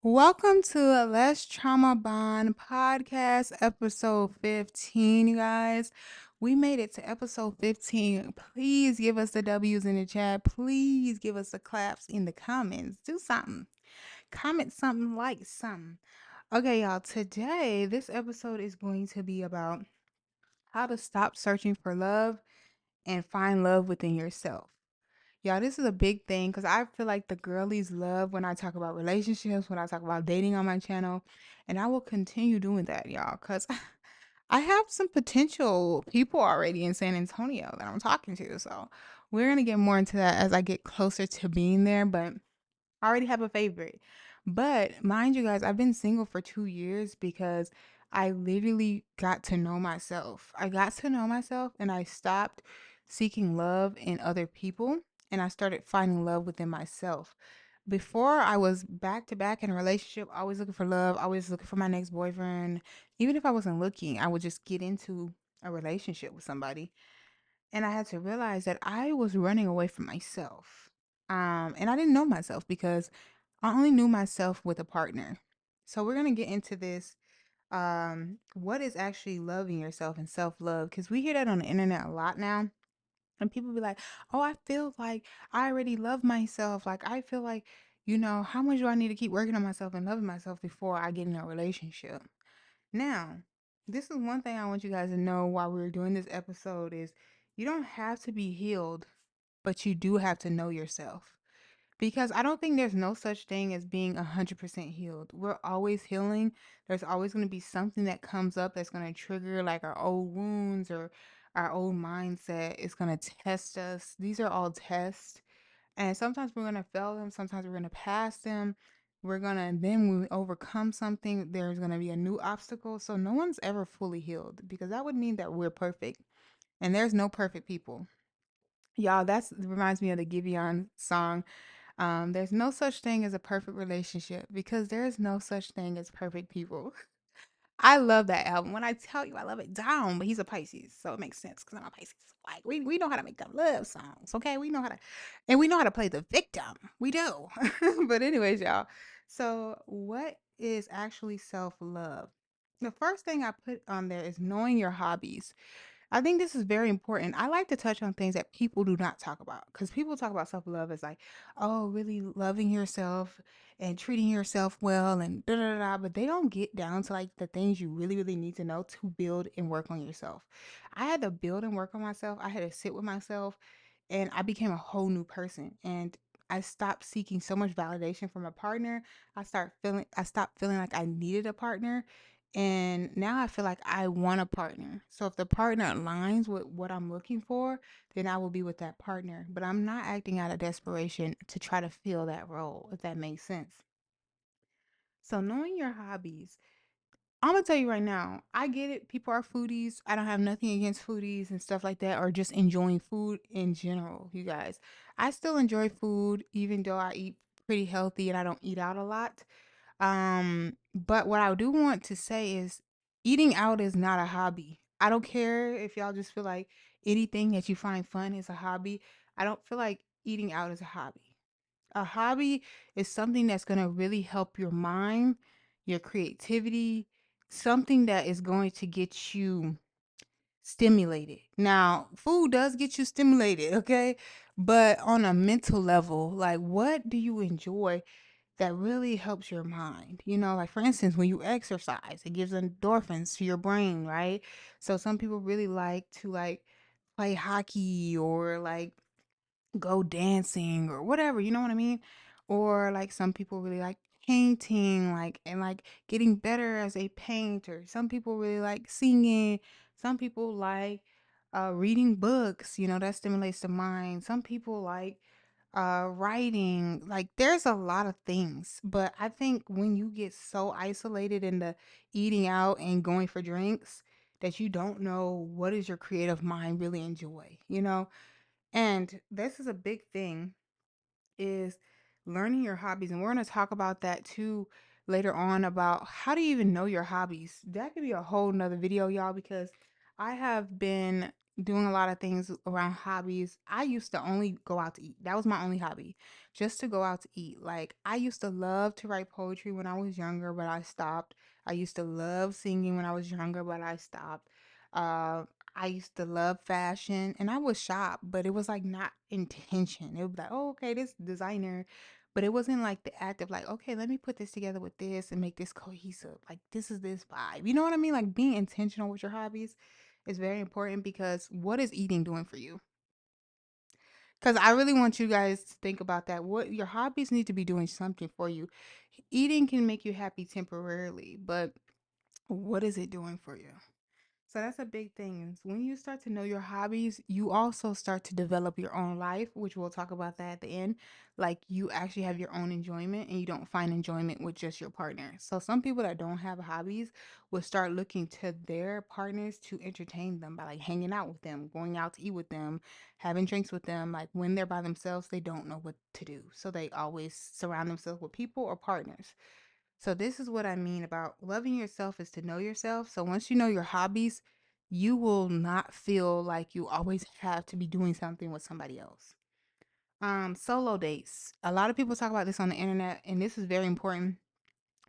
Welcome to Less Trauma Bond podcast, episode 15, you guys. We made it to episode 15. Please give us the W's in the chat. Please give us the claps in the comments. Do something. Comment something, like something. Okay, y'all. Today, this episode is going to be about how to stop searching for love and find love within yourself. Yeah, this is a big thing because I feel like the girlies love when I talk about relationships, when I talk about dating on my channel, and I will continue doing that, y'all, because I have some potential people already in San Antonio that I'm talking to. So we're going to get more into that as I get closer to being there. But I already have a favorite. But mind you guys, I've been single for 2 years because I literally got to know myself. I got to know myself and I stopped seeking love in other people and I started finding love within myself. Before I was back to back in a relationship, always looking for love, always looking for my next boyfriend. Even if I wasn't looking, I would just get into a relationship with somebody. And I had to realize that I was running away from myself. And I didn't know myself because I only knew myself with a partner. So we're gonna get into this. What is actually loving yourself and self-love? Because we hear that on the internet a lot now. And people be like, oh, I feel like I already love myself. Like I feel like, how much do I need to keep working on myself and loving myself before I get in a relationship? Now, this is one thing I want you guys to know while we're doing this episode is you don't have to be healed, but you do have to know yourself. Because I don't think there's no such thing as being 100% healed. We're always healing. There's always going to be something that comes up that's going to trigger like our old wounds or our old mindset. It's going to test us. These are all tests. And sometimes we're going to fail them. Sometimes we're going to pass them. We're going to, then when we overcome something, there's going to be a new obstacle. So no one's ever fully healed because that would mean that we're perfect. And there's no perfect people. Y'all, that reminds me of the Giveon song. There's no such thing as a perfect relationship because there is no such thing as perfect people. I love that album. When I tell you I love it down, but he's a Pisces, so it makes sense because I'm a Pisces. Like we know how to make them love songs, okay? We know how to, and we know how to play the victim. We do. But anyways, y'all. So what is actually self love? The first thing I put on there is knowing your hobbies. I think this is very important. I like to touch on things that people do not talk about because people talk about self love as like, oh, really loving yourself and treating yourself well and da da da. But they don't get down to like the things you really, really need to know to build and work on yourself. I had to build and work on myself. I had to sit with myself and I became a whole new person. And I stopped seeking so much validation from a partner. I stopped feeling like I needed a partner and now I feel like I want a partner. So if the partner aligns with what I'm looking for, then I will be with that partner. But I'm not acting out of desperation to try to fill that role, if that makes sense. So knowing your hobbies, I'm gonna tell you right now, I get it. People are foodies. I don't have nothing against foodies and stuff like that, or just enjoying food in general, you guys. I still enjoy food, even though I eat pretty healthy and I don't eat out a lot. But what I do want to say is eating out is not a hobby. I don't care if y'all just feel like anything that you find fun is a hobby. I don't feel like eating out is a hobby. A hobby is something that's going to really help your mind, your creativity, something that is going to get you stimulated. Now, food does get you stimulated, okay? But on a mental level, like what do you enjoy that really helps your mind? Like for instance, when you exercise, it gives endorphins to your brain, right? So some people really like to like play hockey or like go dancing or whatever, you know what I mean? Or like some people really like painting, like and like getting better as a painter. Some people really like singing. Some people like reading books, that stimulates the mind. Some people like writing. Like there's a lot of things. But I think when you get so isolated in the eating out and going for drinks that you don't know what does your creative mind really enjoy. And this is a big thing is learning your hobbies. And we're going to talk about that too later on about how do you even know your hobbies. That could be a whole nother video, y'all, because I have been doing a lot of things around hobbies. I used to only go out to eat. That was my only hobby, just to go out to eat. Like, I used to love to write poetry when I was younger, but I stopped. I used to love singing when I was younger, but I stopped. Uh, I used to love fashion and I would shop, but it was like not intention. It would be like, oh, okay, this designer, but it wasn't like the act of like, okay, let me put this together with this and make this cohesive. Like, this is this vibe. You know what I mean? Like, being intentional with your hobbies is very important because what is eating doing for you? Because I really want you guys to think about that. What your hobbies need to be doing something for you. Eating can make you happy temporarily, but what is it doing for you? So that's a big thing. Is when you start to know your hobbies, you also start to develop your own life, which we'll talk about that at the end. Like you actually have your own enjoyment and you don't find enjoyment with just your partner. So some people that don't have hobbies will start looking to their partners to entertain them by like hanging out with them, going out to eat with them, having drinks with them. Like when they're by themselves, they don't know what to do. So they always surround themselves with people or partners. So this is what I mean about loving yourself is to know yourself. So once you know your hobbies, you will not feel like you always have to be doing something with somebody else. Solo dates. A lot of people talk about this on the internet, and this is very important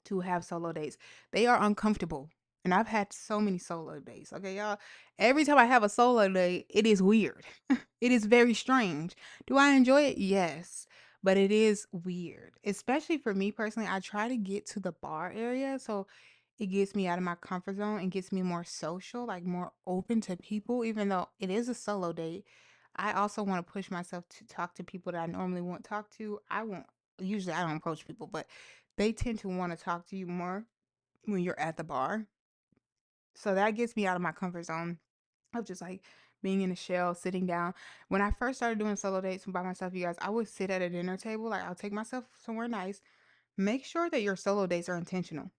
to have solo dates. They are uncomfortable. And I've had so many solo dates. Okay, y'all. Every time I have a solo date, it is weird. It is very strange. Do I enjoy it? Yes. But it is weird. Especially for me personally, I try to get to the bar area. So it gets me out of my comfort zone and gets me more social, like more open to people, even though it is a solo date. I also want to push myself to talk to people that I normally won't talk to. I won't, usually I don't approach people, but they tend to want to talk to you more when you're at the bar. So that gets me out of my comfort zone of just like being in a shell, sitting down. When I first started doing solo dates by myself, you guys, I would sit at a dinner table. Like I'll take myself somewhere nice. Make sure that your solo dates are intentional.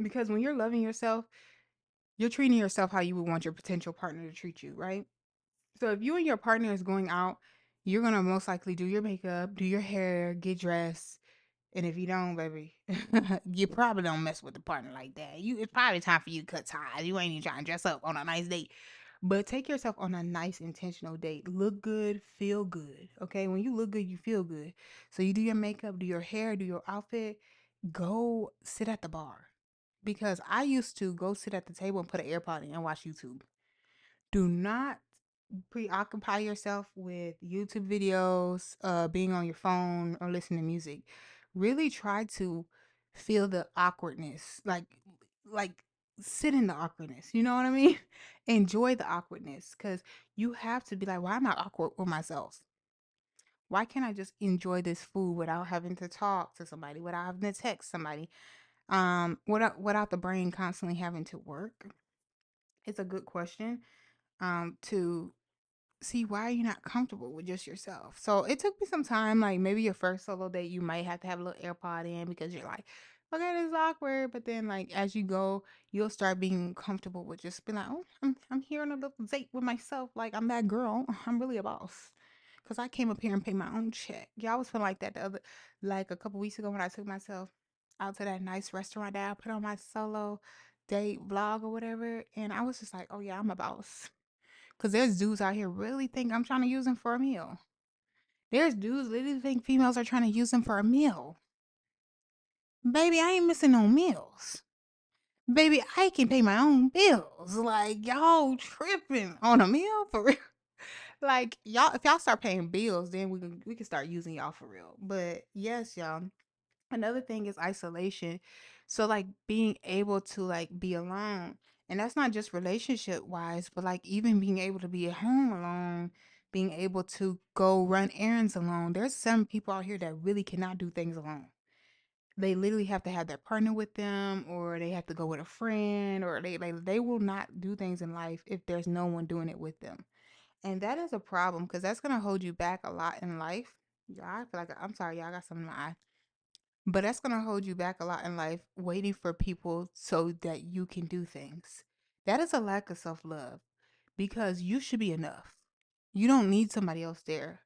Because when you're loving yourself, you're treating yourself how you would want your potential partner to treat you, right? So if you and your partner is going out, you're gonna most likely do your makeup, do your hair, get dressed. And if you don't, baby, you probably don't mess with the partner like that. It's probably time for you to cut ties. You ain't even trying to dress up on a nice date. But take yourself on a nice intentional date. Look good, feel good. Okay? When you look good, you feel good. So you do your makeup, do your hair, do your outfit, go sit at the bar. Because I used to go sit at the table and put an AirPod in and watch YouTube. Do not preoccupy yourself with YouTube videos, being on your phone or listening to music. Really try to feel the awkwardness. Like sit in the awkwardness. You know what I mean? Enjoy the awkwardness because you have to be like, why am I awkward with myself? Why can't I just enjoy this food without having to talk to somebody, without having to text somebody, without the brain constantly having to work? It's a good question. To see why are you not comfortable with just yourself. So it took me some time, like maybe your first solo date, you might have to have a little AirPod in because you're like, okay, this is awkward. But then like as you go, you'll start being comfortable with just being like, oh, I'm here on a little date with myself. Like I'm that girl. I'm really a boss. Cause I came up here and paid my own check. Yeah, I was feeling like that the other like a couple weeks ago when I took myself out to that nice restaurant that I put on my solo date vlog or whatever. And I was just like, oh yeah, I'm a boss. Cause there's dudes out here really think I'm trying to use them for a meal. There's dudes literally think females are trying to use them for a meal. Baby, I ain't missing no meals. Baby, I can pay my own bills. Like y'all tripping on a meal for real. Like y'all, if y'all start paying bills, then we can start using y'all for real. But yes, y'all. Another thing is isolation. So like being able to like be alone. And that's not just relationship wise, but like even being able to be at home alone, being able to go run errands alone. There's some people out here that really cannot do things alone. They literally have to have their partner with them or they have to go with a friend or they will not do things in life if there's no one doing it with them. And that is a problem because that's gonna hold you back a lot in life. Yeah, I feel like I'm sorry, y'all got something in my eye. But that's going to hold you back a lot in life, waiting for people so that you can do things. That is a lack of self love because you should be enough. You don't need somebody else there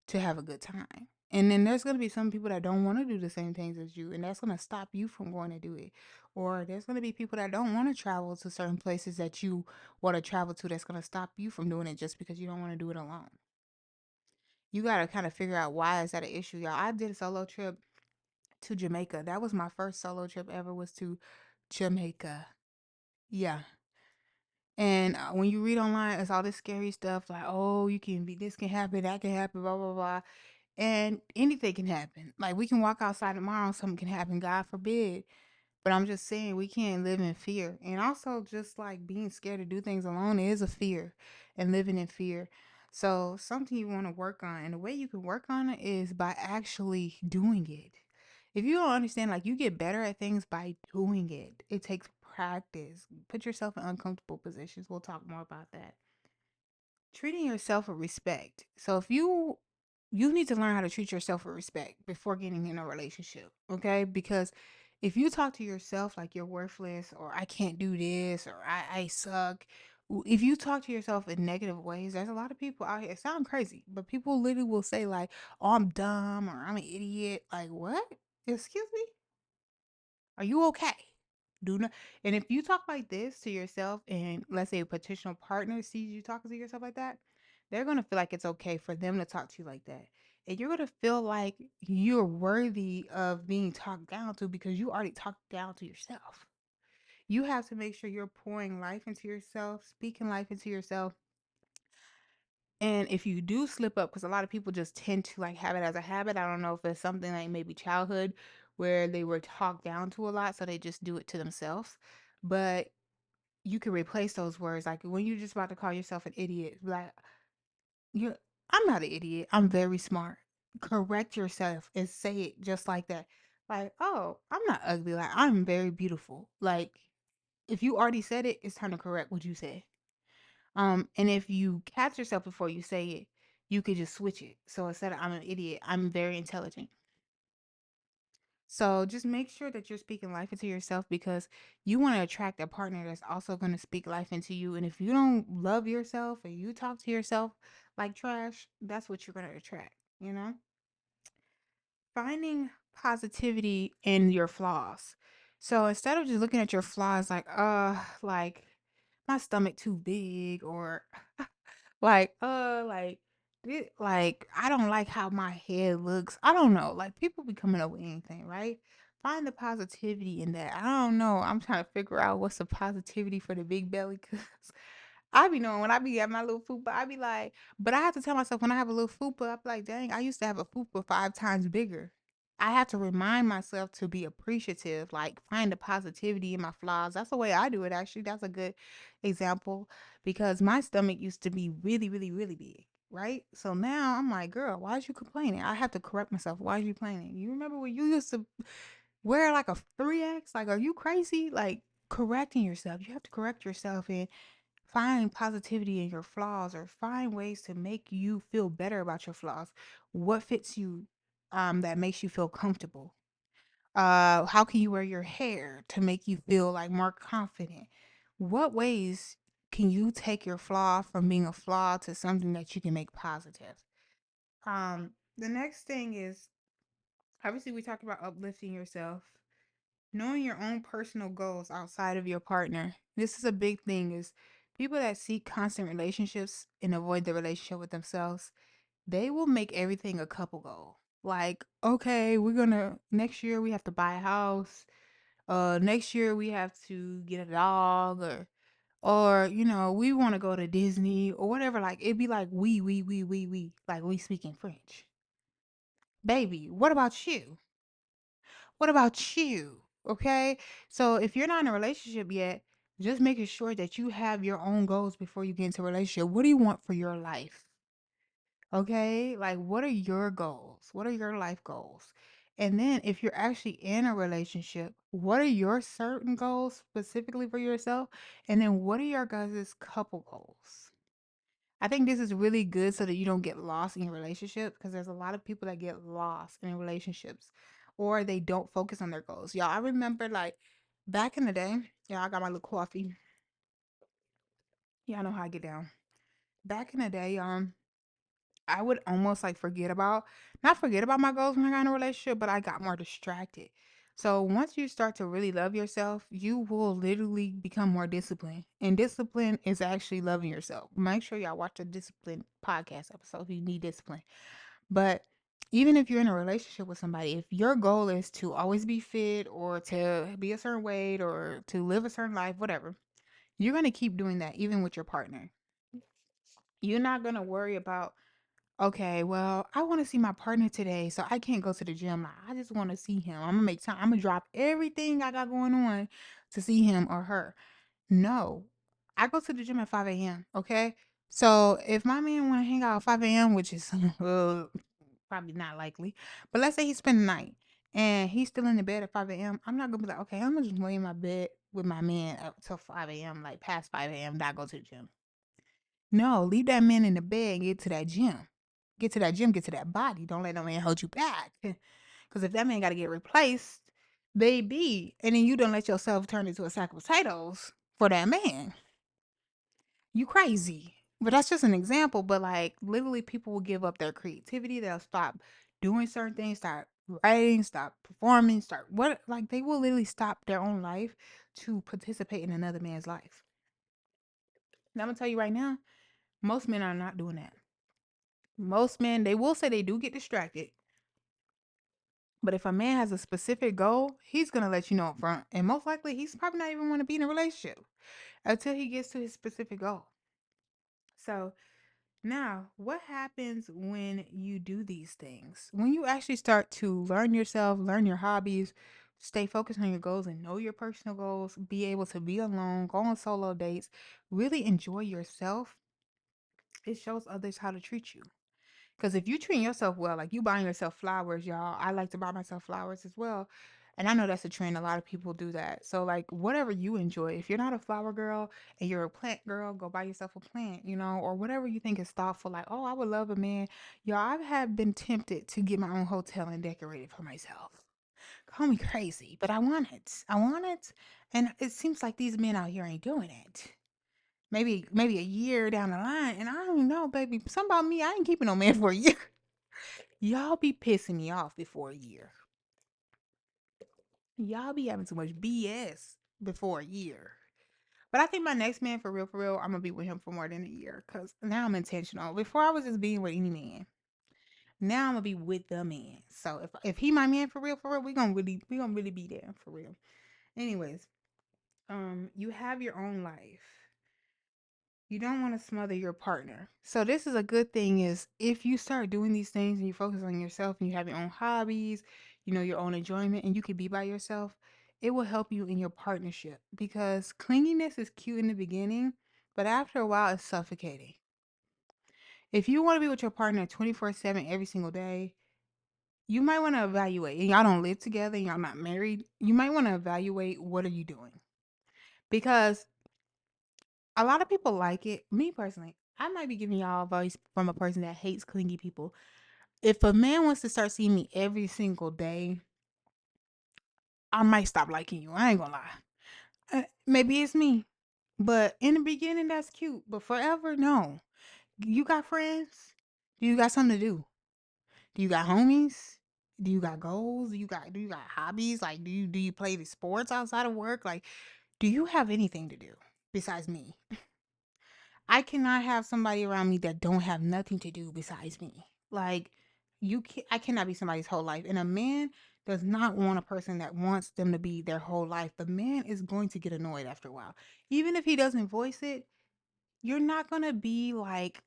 to have a good time. And then there's going to be some people that don't want to do the same things as you, and that's going to stop you from going to do it. Or there's going to be people that don't want to travel to certain places that you want to travel to, that's going to stop you from doing it just because you don't want to do it alone. You got to kind of figure out, why is that an issue, y'all. I did a solo trip to Jamaica. That was my first solo trip ever, was to Jamaica. Yeah. And when you read online, it's all this scary stuff like, oh, you can be, this can happen, that can happen, blah, blah, blah. And anything can happen. Like, we can walk outside tomorrow, something can happen, God forbid. But I'm just saying, we can't live in fear. And also, just like being scared to do things alone is a fear, and living in fear. So, something you want to work on. And the way you can work on it is by actually doing it. If you don't understand, like, you get better at things by doing it. It takes practice. Put yourself in uncomfortable positions. We'll talk more about that. Treating yourself with respect. So if you need to learn how to treat yourself with respect before getting in a relationship, okay? Because if you talk to yourself like you're worthless, or I can't do this, or I suck, if you talk to yourself in negative ways, there's a lot of people out here. It sounds crazy, but people literally will say like, "Oh, I'm dumb," or "I'm an idiot." Like, what? Excuse me? Are you okay? Do not. And if you talk like this to yourself, and let's say a potential partner sees you talking to yourself like that, they're going to feel like it's okay for them to talk to you like that. And you're going to feel like you're worthy of being talked down to, because you already talked down to yourself. You have to make sure you're pouring life into yourself, speaking life into yourself. And if you do slip up, because a lot of people just tend to like have it as a habit. I don't know if it's something like maybe childhood, where they were talked down to a lot, so they just do it to themselves. But you can replace those words. Like, when you're just about to call yourself an idiot, like, you I'm not an idiot. I'm very smart. Correct yourself and say it just like that. Like, oh, I'm not ugly. Like, I'm very beautiful. Like, if you already said it, it's time to correct what you said. And if you catch yourself before you say it, you could just switch it. So instead of, "I'm an idiot," "I'm very intelligent." So just make sure that you're speaking life into yourself, because you want to attract a partner that's also going to speak life into you. And if you don't love yourself and you talk to yourself like trash, that's what you're going to attract, you know? Finding positivity in your flaws. So instead of just looking at your flaws like my stomach too big, or like like I don't like how my head looks. I don't know. Like, people be coming up with anything, right? Find the positivity in that. I don't know. I'm trying to figure out what's the positivity for the big belly, cuz I be knowing when I be at my little fupa, I be like, but I have to tell myself, when I have a little fupa, I be like, dang, I used to have a fupa 5 times bigger. I have to remind myself to be appreciative, like find the positivity in my flaws. That's the way I do it, actually. That's a good example, because my stomach used to be really, really, really big, right? So now I'm like, girl, why is you complaining? I have to correct myself. Why are you complaining? You remember when you used to wear like a 3X? Like, are you crazy? Like, correcting yourself. You have to correct yourself and find positivity in your flaws, or find ways to make you feel better about your flaws. What fits you, that makes you feel comfortable? How can you wear your hair to make you feel like more confident? What ways can you take your flaw from being a flaw to something that you can make positive? The next thing is, obviously, we talked about uplifting yourself. Knowing your own personal goals outside of your partner. This is a big thing, is people that seek constant relationships and avoid the relationship with themselves, they will make everything a couple goal. Like, okay, we're gonna next year we have to buy a house. Next year we have to get a dog, or we want to go to Disney or whatever. Like, it'd be like we like we speaking French. Baby, what about you? What about you? Okay. So if you're not in a relationship yet, just making sure that you have your own goals before you get into a relationship. What do you want for your life? Okay. Like, what are your goals? What are your life goals? And then if you're actually in a relationship, what are your certain goals specifically for yourself? And then what are your guys' couple goals? I think this is really good so that you don't get lost in your relationship, because there's a lot of people that get lost in relationships, or they don't focus on their goals. Y'all, I remember like back in the day, yeah, I got my little coffee. Y'all know how I get down. Back in the day, I would almost like forget about, not forget about my goals when I got in a relationship, but I got more distracted. So once you start to really love yourself, you will literally become more disciplined. And discipline is actually loving yourself. Make sure y'all watch the discipline podcast episode if you need discipline. But even if you're in a relationship with somebody, if your goal is to always be fit or to be a certain weight or to live a certain life, whatever, you're going to keep doing that even with your partner. You're not going to worry about, okay, well, I want to see my partner today, so I can't go to the gym. Like, I just want to see him. I'm gonna make time. I'm gonna drop everything I got going on to see him or her. No, I go to the gym at 5 a.m. Okay, so if my man want to hang out at 5 a.m., which is probably not likely, but let's say he spend the night and he's still in the bed at 5 a.m., I'm not gonna be like, okay, I'm gonna just lay in my bed with my man up till 5 a.m., like past 5 a.m., not go to the gym. No, leave that man in the bed and get to that gym. Get to that gym, get to that body. Don't let no man hold you back. Because if that man got to get replaced, baby, and then you don't let yourself turn into a sack of potatoes for that man, you crazy. But that's just an example. But like literally, people will give up their creativity. They'll stop doing certain things, start writing, stop performing, start what like they will literally stop their own life to participate in another man's life. And I'm gonna tell you right now, most men are not doing that. Most men, they will say they do get distracted, but if a man has a specific goal, he's gonna let you know up front. And most likely he's probably not even want to be in a relationship until he gets to his specific goal. So now what happens when you do these things? When you actually start to learn yourself, learn your hobbies, stay focused on your goals and know your personal goals, be able to be alone, go on solo dates, really enjoy yourself, it shows others how to treat you. Because if you treat yourself well, like you buying yourself flowers, y'all, I like to buy myself flowers as well. And I know that's a trend. A lot of people do that. So, like, whatever you enjoy, if you're not a flower girl and you're a plant girl, go buy yourself a plant, or whatever you think is thoughtful. Like, oh, I would love a man. Y'all, I have been tempted to get my own hotel and decorate it for myself. Call me crazy, but I want it. I want it. And it seems like these men out here ain't doing it. Maybe a year down the line, and I don't know, baby. Something about me, I ain't keeping no man for a year. Y'all be pissing me off before a year. Y'all be having too much BS before a year. But I think my next man, for real, I'm gonna be with him for more than a year. Cause now I'm intentional. Before I was just being with any man. Now I'm gonna be with the man. So if he my man for real, we gonna really be there for real. Anyways, you have your own life. You don't want to smother your partner. So this is a good thing is if you start doing these things and you focus on yourself and you have your own hobbies, your own enjoyment and you can be by yourself, it will help you in your partnership because clinginess is cute in the beginning, but after a while it's suffocating. If you want to be with your partner 24/7 every single day, you might want to evaluate. And y'all don't live together and y'all not married. You might want to evaluate what are you doing? Because a lot of people like it. Me personally, I might be giving y'all advice from a person that hates clingy people. If a man wants to start seeing me every single day, I might stop liking you. I ain't gonna lie. Maybe it's me. But in the beginning, that's cute. But forever, no. You got friends? Do you got something to do? Do you got homies? Do you got goals? Do you got hobbies? Like do you play the sports outside of work? Like, do you have anything to do besides me? I cannot have somebody around me that don't have nothing to do besides me. Like I cannot be somebody's whole life. And a man does not want a person that wants them to be their whole life. The man is going to get annoyed after a while. Even if he doesn't voice it, you're not going to be like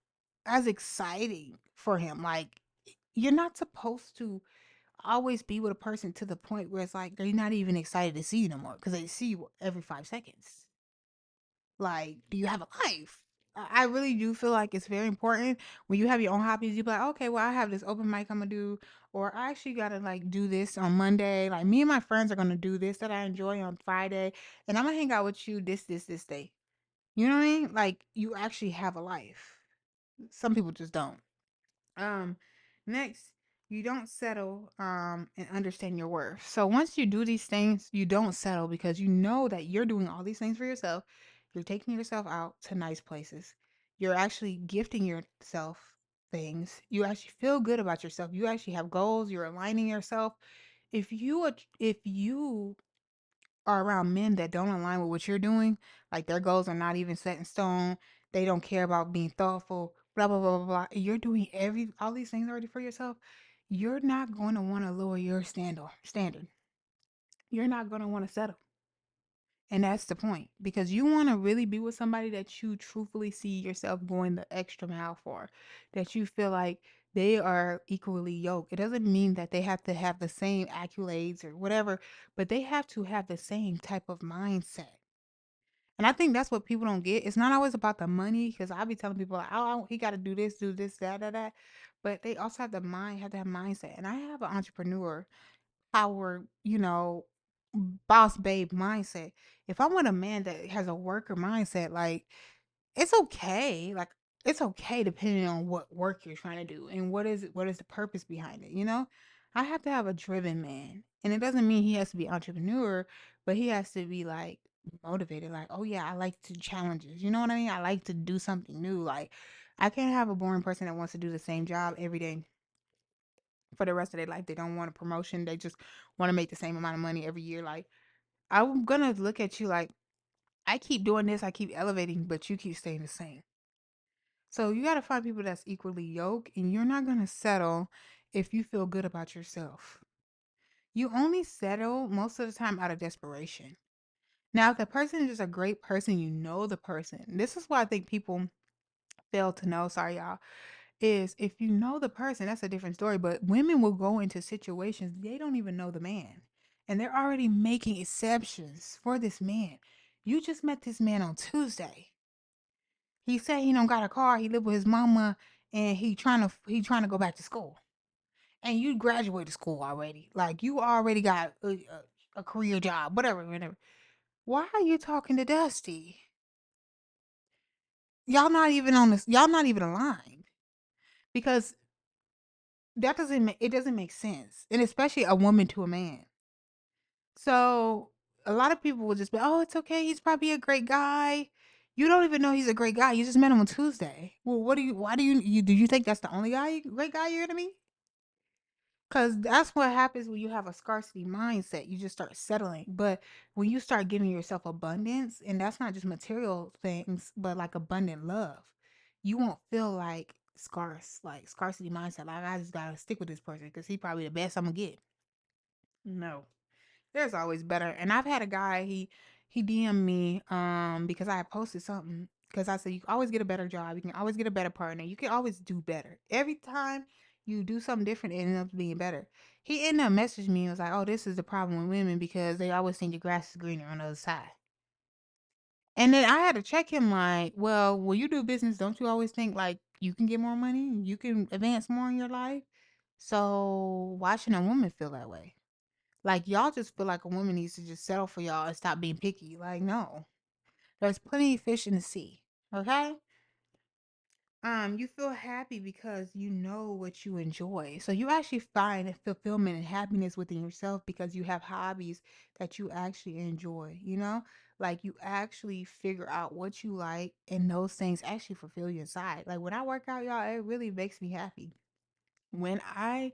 as exciting for him. Like you're not supposed to always be with a person to the point where it's like they're not even excited to see you no more because they see you every 5 seconds. Like, do you have a life? I really do feel like it's very important when you have your own hobbies. You be like, okay, well, I have this open mic I'm gonna do, or I actually gotta like do this on Monday. Like, me and my friends are gonna do this that I enjoy on Friday, and I'm gonna hang out with you this day. You know what I mean? Like, you actually have a life. Some people just don't. Um, Next, you don't settle and understand your worth. So once you do these things, you don't settle because you know that you're doing all these things for yourself. You're taking yourself out to nice places. You're actually gifting yourself. things. You actually feel good about yourself. You actually have goals. You're aligning yourself. If you are around men that don't align with what you're doing, like their goals are not even set in stone, they don't care about being thoughtful, blah blah blah blah blah. You're doing every all these things already for yourself. You're not going to want to lower your standard. You're not going to want to settle. And that's the point because you want to really be with somebody that you truthfully see yourself going the extra mile for, that you feel like they are equally yoked. It doesn't mean that they have to have the same accolades or whatever, but they have to have the same type of mindset. And I think that's what people don't get. It's not always about the money because I'll be telling people like, oh, he got to do this, that, that, that. But they also have to have mindset. And I have an entrepreneur power, boss babe mindset. If I want a man that has a worker mindset, like it's okay. Like it's okay depending on what work you're trying to do and what is the purpose behind it. I have to have a driven man. And it doesn't mean he has to be entrepreneur, but he has to be like motivated, like, oh yeah, I like to challenges. You know what I mean? I like to do something new. Like I can't have a boring person that wants to do the same job every day for the rest of their life. They don't want a promotion. They just want to make the same amount of money every year. Like, I'm gonna look at you like, I keep doing this, I keep elevating, but you keep staying the same. So you gotta find people that's equally yoked, and you're not gonna settle if you feel good about yourself. You only settle most of the time out of desperation. Now, if the person is just a great person, you know the person. This is why I think people fail to know. Sorry, y'all. Is if you know the person, that's a different story. But women will go into situations they don't even know the man, and they're already making exceptions for this man. You just met this man on Tuesday. He said he don't got a car. He live with his mama, and he trying to go back to school. And you graduated school already. Like you already got a career job, whatever, whatever. Why are you talking to Dusty? Y'all not even on this. Y'all not even aligned because it doesn't make sense, and especially a woman to a man. So a lot of people will just be, oh, it's okay. He's probably a great guy. You don't even know he's a great guy. You just met him on Tuesday. Well, why do you think that's the only great guy you're gonna meet? Because that's what happens when you have a scarcity mindset. You just start settling. But when you start giving yourself abundance, and that's not just material things, but like abundant love, you won't feel like scarcity mindset. Like, I just gotta stick with this person because he probably the best I'm gonna get. No. There's always better. And I've had a guy, he DM'd me because I had posted something because I said you can always get a better job, you can always get a better partner, you can always do better. Every time you do something different, it ends up being better. He ended up messaging me and was like, oh, this is the problem with women because they always think the grass is greener on the other side. And then I had to check him like, well, when you do business, don't you always think like you can get more money, you can advance more in your life? So why shouldn't a woman feel that way? Like y'all just feel like a woman needs to just settle for y'all and stop being picky. Like no, there's plenty of fish in the sea. Okay. You feel happy because you know what you enjoy. So you actually find fulfillment and happiness within yourself because you have hobbies that you actually enjoy. Like you actually figure out what you like, and those things actually fulfill you inside. Like when I work out, y'all, it really makes me happy. When I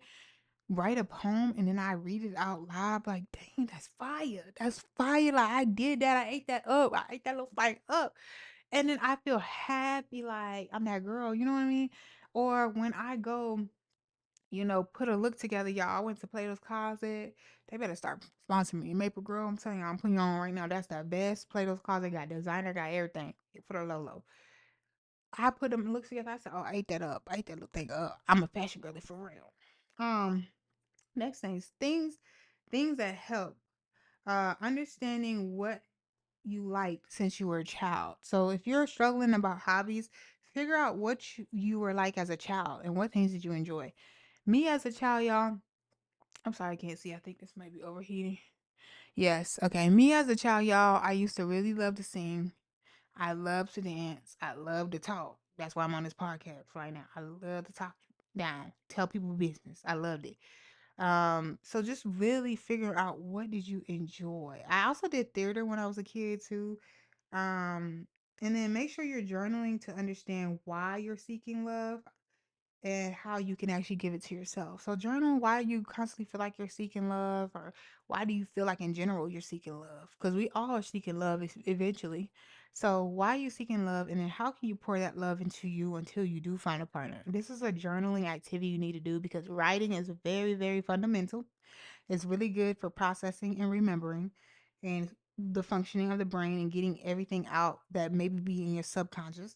write a poem and then I read it out loud, like, dang, that's fire. That's fire. Like, I did that. I ate that up. I ate that little fire up. And then I feel happy, like, I'm that girl. You know what I mean? Or when I go, put a look together, y'all. I went to Plato's Closet. They better start sponsoring me. Maple Girl, I'm telling you, I'm putting you on right now. That's the best. Plato's Closet got designer, got everything for the low low. I put them looks together. I said, oh, I ate that up. I ate that little thing up. I'm a fashion girly for real. Next things that help. Understanding what you liked since you were a child. So if you're struggling about hobbies, figure out what you were like as a child and what things did you enjoy. Me as a child, y'all. I'm sorry, I can't see. I think this might be overheating. Yes. Okay. Me as a child, y'all. I used to really love to sing. I love to dance. I love to talk. That's why I'm on this podcast right now. I love to talk down, tell people business. I loved it. So just really figure out what did you enjoy. I also did theater when I was a kid too. Um, and then make sure you're journaling to understand why you're seeking love. and how you can actually give it to yourself. So journal why you constantly feel like you're seeking love, or why do you feel like in general you're seeking love? Because we all are seeking love eventually. So why are you seeking love, and then how can you pour that love into you until you do find a partner? This is a journaling activity you need to do because writing is very, very fundamental. It's really good for processing and remembering and the functioning of the brain and getting everything out that maybe be in your subconscious.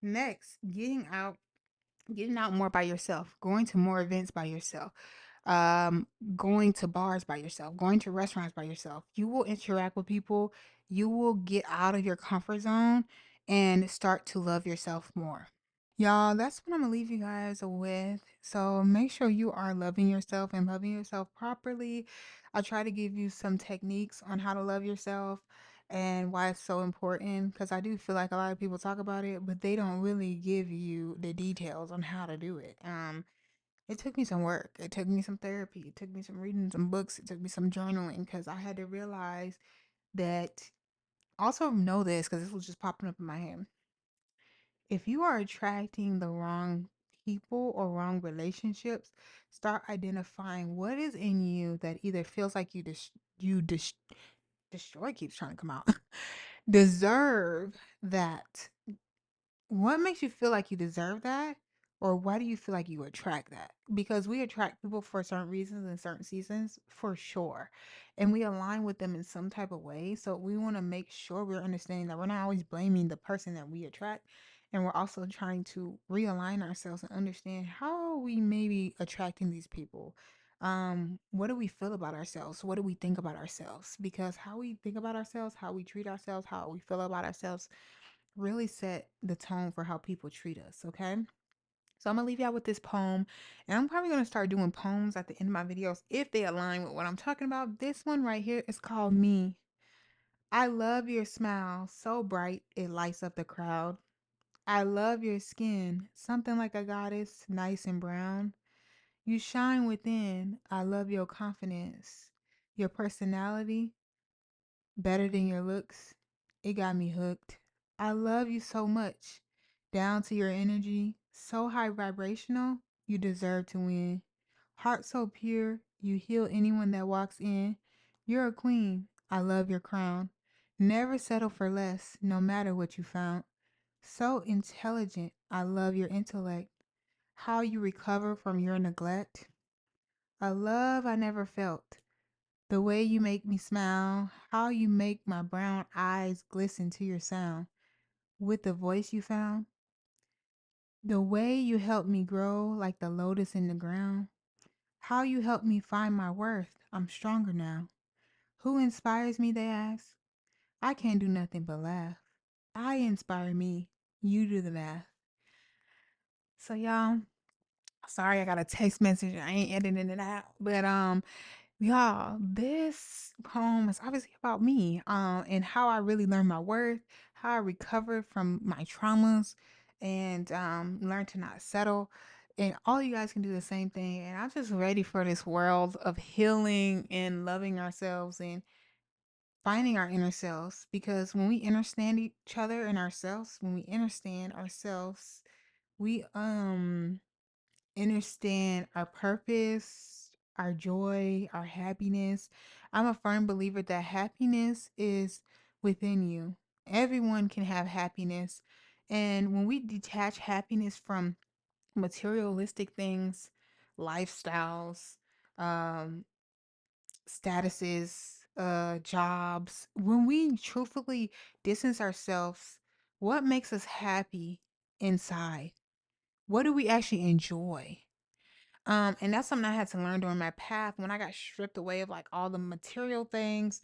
Next, getting out more by yourself, going to more events by yourself, um, going to bars by yourself, going to restaurants by yourself. You will interact with people, you will get out of your comfort zone and start to love yourself more. Y'all, that's what I'm gonna leave you guys with. So make sure you are loving yourself and loving yourself properly. I try to give you some techniques on how to love yourself and why it's so important, because I do feel like a lot of people talk about it, but they don't really give you the details on how to do it. It took me some work. It took me some therapy. It took me some reading some books. It took me some journaling because I had to realize that. Also know this because this was just popping up in my head. If you are attracting the wrong people or wrong relationships, start identifying what is in you that either feels like destroy keeps trying to come out deserve that. What makes you feel like you deserve that? Or why do you feel like you attract that? Because we attract people for certain reasons in certain seasons, for sure. And we align with them in some type of way. So we want to make sure we're understanding that we're not always blaming the person that we attract. And we're also trying to realign ourselves and understand how we may be attracting these people. What do we feel about ourselves? What do we think about ourselves? Because how we think about ourselves, how we treat ourselves, how we feel about ourselves really set the tone for how people treat us, okay? So I'm gonna leave y'all with this poem, and I'm probably gonna start doing poems at the end of my videos if they align with what I'm talking about. This one right here is called Me. I love your smile, so bright it lights up the crowd. I love your skin, something like a goddess, nice and brown. You shine within. I love your confidence, your personality, better than your looks. It got me hooked. I love you so much. Down to your energy, so high vibrational, you deserve to win. Heart so pure, you heal anyone that walks in. You're a queen. I love your crown. Never settle for less, no matter what you found. So intelligent. I love your intellect. How you recover from your neglect. A love I never felt. The way you make me smile, how you make my brown eyes glisten to your sound. With the voice you found, the way you help me grow like the lotus in the ground. How you help me find my worth, I'm stronger now. Who inspires me, they ask. I can't do nothing but laugh. I inspire me, you do the math. So y'all, sorry I got a text message. I ain't editing it out. But y'all, this poem is obviously about me, and how I really learned my worth, how I recovered from my traumas, and learned to not settle. And all you guys can do the same thing. And I'm just ready for this world of healing and loving ourselves and finding our inner selves. Because when we understand each other and ourselves, when we understand ourselves, we understand our purpose, our joy, our happiness. I'm a firm believer that happiness is within you. Everyone can have happiness. And when we detach happiness from materialistic things, lifestyles, um, statuses, jobs, when we truthfully distance ourselves, what makes us happy inside? What do we actually enjoy? And that's something I had to learn during my path when I got stripped away of like all the material things,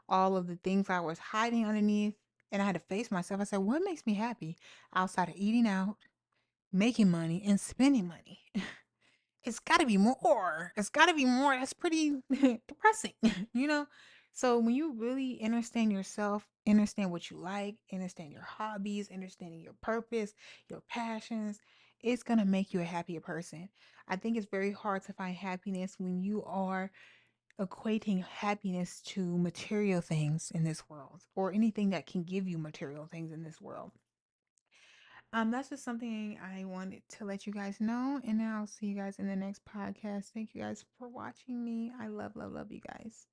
all of the things I was hiding underneath, and I had to face myself. I said, what makes me happy outside of eating out, making money, and spending money? It's got to be more. It's got to be more. That's pretty depressing, you know? So when you really understand yourself, understand what you like, understand your hobbies, understanding your purpose, your passions, it's going to make you a happier person. I think it's very hard to find happiness when you are equating happiness to material things in this world or anything that can give you material things in this world. That's just something I wanted to let you guys know, and then I'll see you guys in the next podcast. Thank you guys for watching me. I love, love, love you guys.